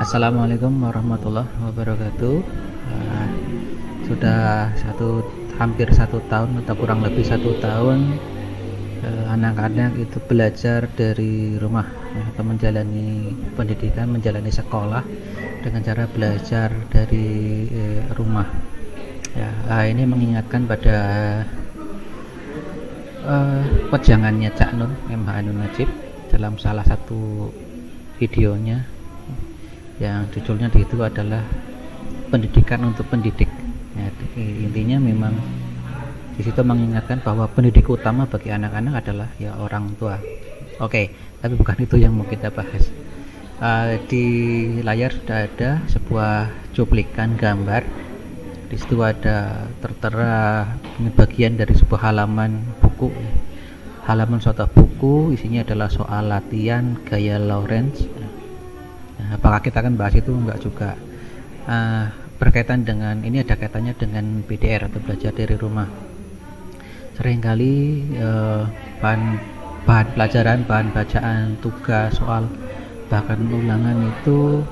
Assalamualaikum warahmatullahi wabarakatuh. Sudah hampir 1 tahun atau kurang lebih 1 tahun anak-anak itu belajar dari rumah atau menjalani pendidikan, menjalani sekolah dengan cara belajar dari rumah. Ya, ini mengingatkan pada wejangannya Cak Nun MH Nun Najib dalam salah satu videonya yang judulnya itu adalah pendidikan untuk pendidik. Ya, intinya memang di situ mengingatkan bahwa pendidik utama bagi anak-anak adalah ya orang tua. Oke, tapi bukan itu yang mau kita bahas. Di layar sudah ada sebuah cuplikan gambar. Di situ ada tertera bagian dari sebuah halaman buku. Halaman suatu buku isinya adalah soal latihan gaya Lawrence. Nah, apakah kita akan bahas itu? Enggak juga. Berkaitan dengan ini, ada kaitannya dengan PDR atau belajar dari rumah. Seringkali bahan pelajaran, bahan bacaan, tugas, soal, bahkan ulangan itu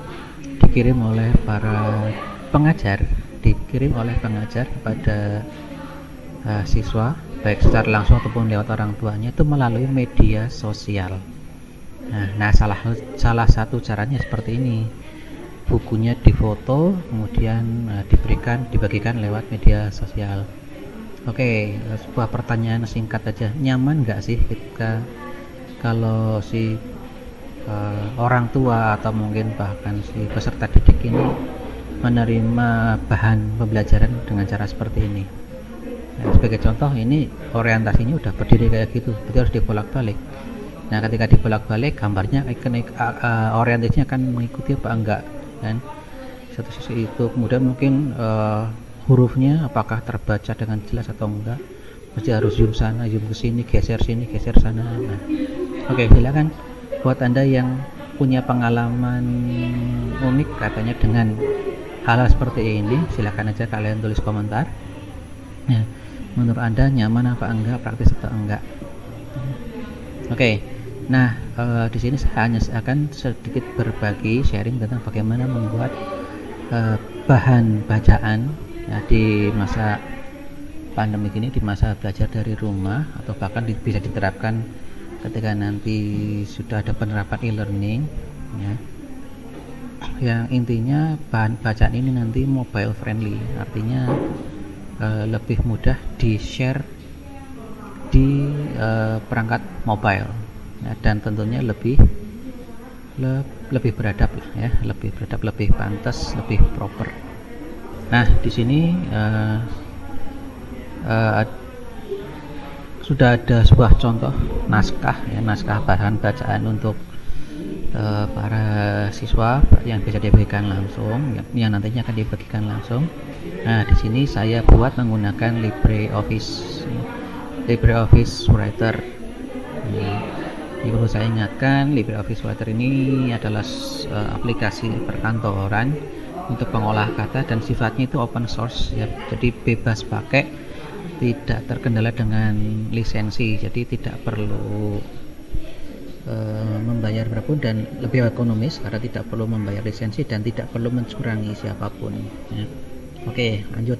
dikirim oleh pengajar pada siswa, baik secara langsung ataupun lewat orang tuanya, itu melalui media sosial. Nah, salah satu caranya seperti ini. Bukunya difoto, kemudian dibagikan lewat media sosial. Oke, sebuah pertanyaan singkat aja. Nyaman nggak sih ketika kalau si orang tua atau mungkin bahkan si peserta didik ini menerima bahan pembelajaran dengan cara seperti ini? Nah, sebagai contoh, ini orientasinya udah berdiri kayak gitu, berarti harus dibolak-balik. Nah, ketika dibolak-balik, gambarnya orientasinya akan mengikuti apa enggak, kan? Satu sisi itu, kemudian mungkin hurufnya apakah terbaca dengan jelas atau enggak, mesti harus zoom sana, zoom ke sini, geser sini, geser sana. Nah, oke, silakan buat Anda yang punya pengalaman unik katanya dengan hal seperti ini, silakan aja kalian tulis komentar. Nah, menurut Anda nyaman apa enggak, praktis atau enggak? Oke. Nah, di sini saya hanya akan sedikit berbagi sharing tentang bagaimana membuat bahan bacaan ya, di masa pandemi ini, di masa belajar dari rumah, atau bahkan bisa diterapkan ketika nanti sudah ada penerapan e-learning ya. Yang intinya bahan bacaan ini nanti mobile friendly, artinya lebih mudah di-share di perangkat mobile. Nah, dan tentunya lebih beradab lah ya, lebih beradab, lebih pantas, lebih proper. Nah, di sini sudah ada sebuah contoh naskah bahan bacaan untuk para siswa yang bisa dibagikan langsung, yang nantinya akan dibagikan langsung. Nah, di sini saya buat menggunakan LibreOffice Writer. Ini perlu saya ingatkan, LibreOffice Writer ini adalah aplikasi perkantoran untuk pengolah kata dan sifatnya itu open source ya, jadi bebas pakai, tidak terkendala dengan lisensi, jadi tidak perlu membayar berapun dan lebih ekonomis karena tidak perlu membayar lisensi dan tidak perlu mencurangi siapapun ya. Oke, lanjut.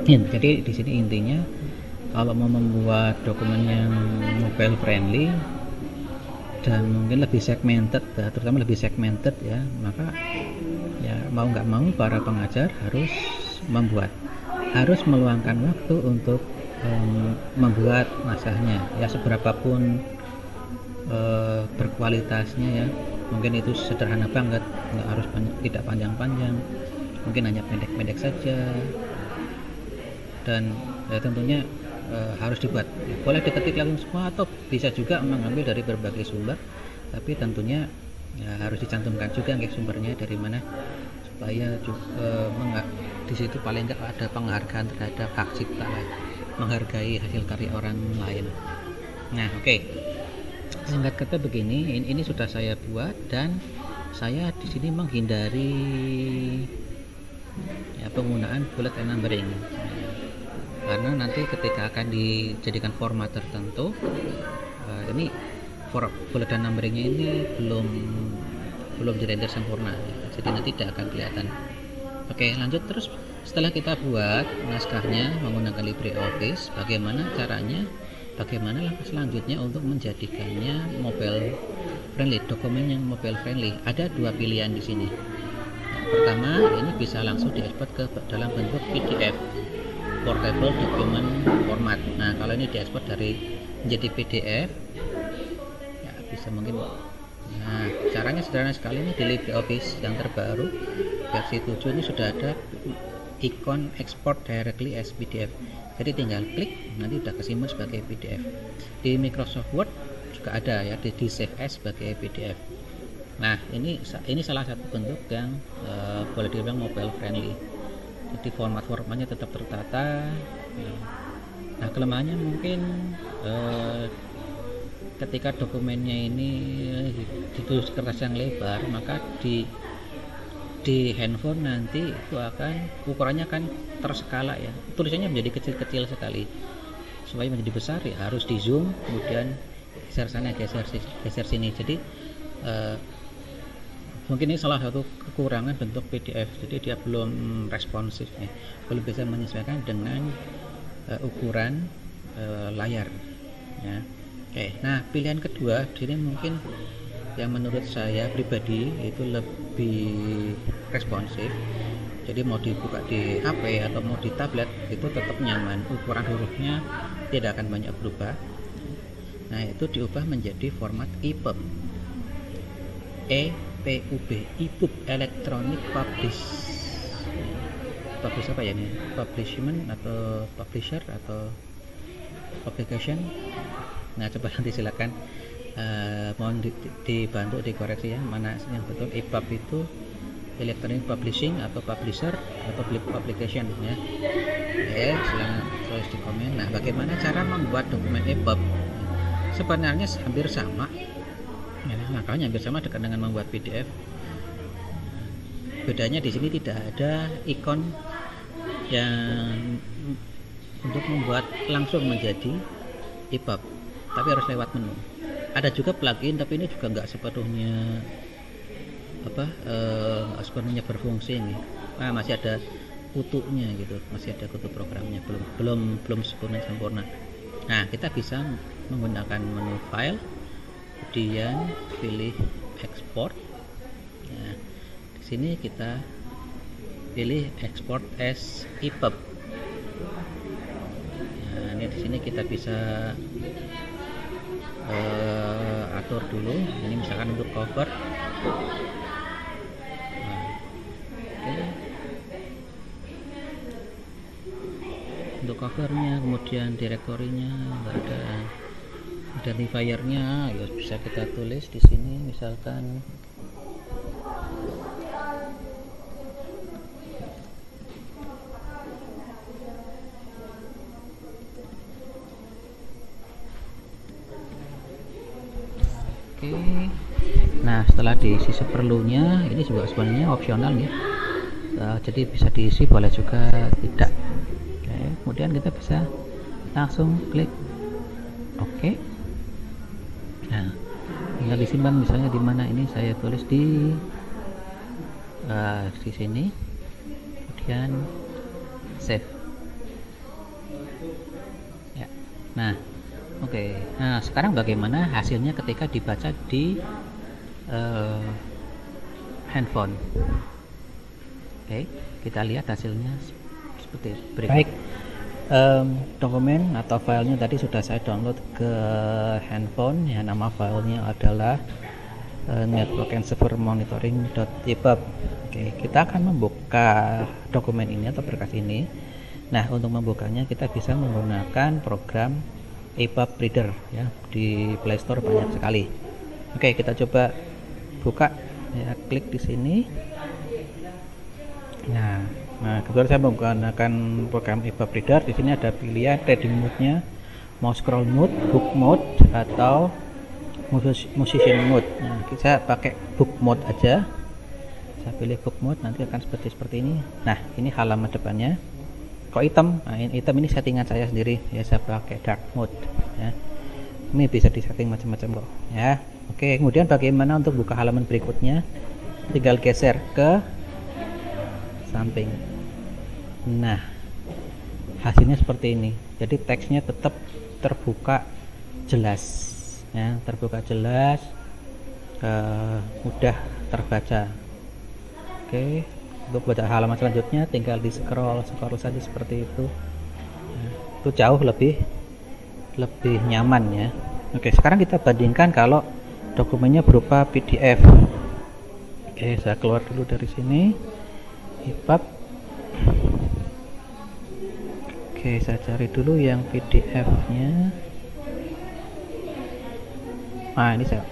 Jadi di sini intinya kalau mau membuat dokumen yang mobile friendly dan mungkin lebih segmented, terutama lebih segmented ya, maka ya mau nggak mau para pengajar harus meluangkan waktu untuk membuat naskahnya ya, seberapapun berkualitasnya ya. Mungkin itu sederhana banget, nggak harus tidak panjang-panjang, mungkin hanya pendek-pendek saja, dan ya tentunya harus dibuat ya, boleh diketik langsung semua atau bisa juga mengambil dari berbagai sumber, tapi tentunya ya, harus dicantumkan juga sumbernya dari mana, supaya juga di situ paling enggak ada penghargaan terhadap hak cipta, menghargai hasil karya orang lain. Nah, oke. Singkat kata begini, ini sudah saya buat dan saya di sini menghindari ya, penggunaan bullet and numbering. Karena nanti ketika akan dijadikan format tertentu, ini bullet dan numberingnya ini belum belum dirender sempurna, jadi nanti tidak akan kelihatan. Oke, lanjut terus. Setelah kita buat naskahnya menggunakan LibreOffice, bagaimana caranya, bagaimana langkah selanjutnya untuk menjadikannya mobile friendly, dokumen yang mobile friendly? Ada dua pilihan di sini. Nah, pertama, ini bisa langsung diekspor ke dalam bentuk PDF, portable document format. Nah, kalau ini diekspor dari menjadi PDF, ya bisa mungkin. Nah, caranya sederhana sekali. Ini di LibreOffice yang terbaru versi 7 ini sudah ada ikon export directly as PDF, jadi tinggal klik nanti udah kesimpan sebagai PDF. Di Microsoft Word juga ada ya, di save as sebagai PDF. Nah, ini salah satu bentuk yang boleh dibilang mobile friendly, jadi formatnya tetap tertata. Nah, kelemahannya mungkin ketika dokumennya ini ditulis kertas yang lebar, maka di handphone nanti itu akan ukurannya kan terskala ya, tulisannya menjadi kecil-kecil sekali. Supaya menjadi besar ya harus di zoom, kemudian geser sana geser sini. Jadi mungkin ini salah satu kekurangan bentuk PDF, jadi dia belum responsif nih, belum bisa menyesuaikan dengan ukuran layar ya. Oke, nah pilihan kedua ini mungkin yang menurut saya pribadi itu lebih responsif. Jadi mau dibuka di HP atau mau di tablet itu tetap nyaman, ukuran hurufnya tidak akan banyak berubah. Nah, itu diubah menjadi format EPUB. EPUB, EPUB, Electronic Publish apa ya ini? Publishment atau publisher atau publication. Nah, coba nanti silakan mohon dibantu dikoreksi ya, mana yang betul. EPUB itu Electronic Publishing atau Publisher atau Publication ya. Silahkan tulis di komen. Nah, bagaimana cara membuat dokumen EPUB? Sebenarnya hampir sama ya, makanya hampir sama dengan membuat PDF. Bedanya di sini tidak ada ikon yang untuk membuat langsung menjadi EPUB, tapi harus lewat menu. Ada juga plugin, tapi ini juga nggak sepenuhnya sepenuhnya berfungsi nih. Nah, masih ada kutunya gitu, masih ada kutu programnya, belum sempurna. Nah, kita bisa menggunakan menu file, kemudian pilih export. Nah, di sini kita pilih export as EPUB. Nah, ini di sini kita bisa atur dulu. Ini misalkan untuk cover. Untuk covernya, kemudian direktorinya nggak ada, identifiernya ya bisa kita tulis di sini misalkan Nah, setelah diisi seperlunya, ini juga sebenarnya opsional ya. Jadi bisa diisi, boleh juga tidak. Oke, kemudian kita bisa langsung klik OK. Nah, tinggal disimpan misalnya di mana, ini saya tulis di sini, kemudian save. Ya. Nah, oke. Nah, sekarang bagaimana hasilnya ketika dibaca di handphone? Oke, kita lihat hasilnya seperti berikut. Baik, dokumen atau filenya tadi sudah saya download ke handphone ya. Nama filenya adalah network and server monitoring.epub. Oke, kita akan membuka dokumen ini atau berkas ini. Nah, untuk membukanya kita bisa menggunakan program EPUB Reader ya, di Play Store banyak sekali. Oke, kita coba buka ya, klik di sini. Nah, kebetulan saya menggunakan program EPUB Reader. Di sini ada pilihan reading mode-nya, mau scroll mode, book mode, atau musician mode. Nah, saya pakai book mode aja. Saya pilih book mode, nanti akan seperti ini. Nah, ini halaman depannya. Kok hitam? Nah, hitam ini settingan saya sendiri ya, saya pakai dark mode ya. Ini bisa disetting macam-macam kok ya. Oke, kemudian bagaimana untuk buka halaman berikutnya? tinggal geser ke samping. Nah, hasilnya seperti ini. Jadi teksnya tetap terbuka jelas, ya, terbuka jelas, mudah terbaca. Oke, untuk baca halaman selanjutnya tinggal di scroll saja seperti itu. Nah, itu jauh lebih nyaman ya. Oke, sekarang kita bandingkan kalau dokumennya berupa PDF. Oke, saya keluar dulu dari sini. EPUB. Oke, saya cari dulu yang PDF-nya. Nah, ini saya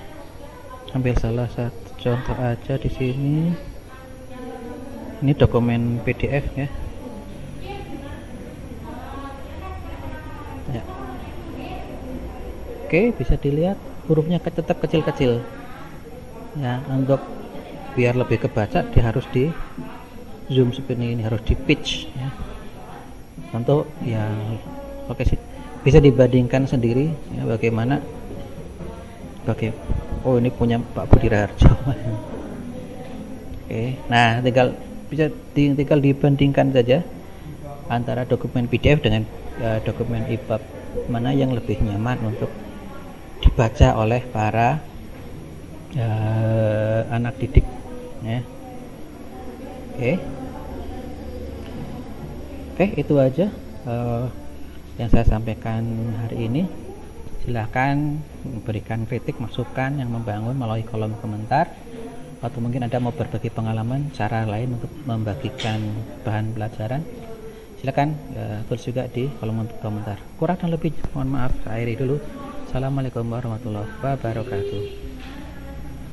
ambil salah satu contoh aja di sini. Ini dokumen PDF ya. Ya. Oke, bisa dilihat hurufnya tetap kecil-kecil. Ya, untuk biar lebih kebaca dia harus di zoom seperti ini, harus di pitch ya. Tentu ya, oke sih. Bisa dibandingkan sendiri ya, bagaimana. Oke. Oh, ini punya Pak Budi Raharjo. Oke. Nah, tinggal dibandingkan saja antara dokumen PDF dengan dokumen EPUB, mana yang lebih nyaman untuk dibaca oleh para anak didik ya. Oke, itu aja yang saya sampaikan hari ini. Silahkan berikan kritik, masukan yang membangun melalui kolom komentar, atau mungkin Anda mau berbagi pengalaman cara lain untuk membagikan bahan pelajaran. Silakan tulis juga di kolom komentar. Kurang dan lebih mohon maaf, saya akhiri dulu. Assalamualaikum warahmatullahi wabarakatuh.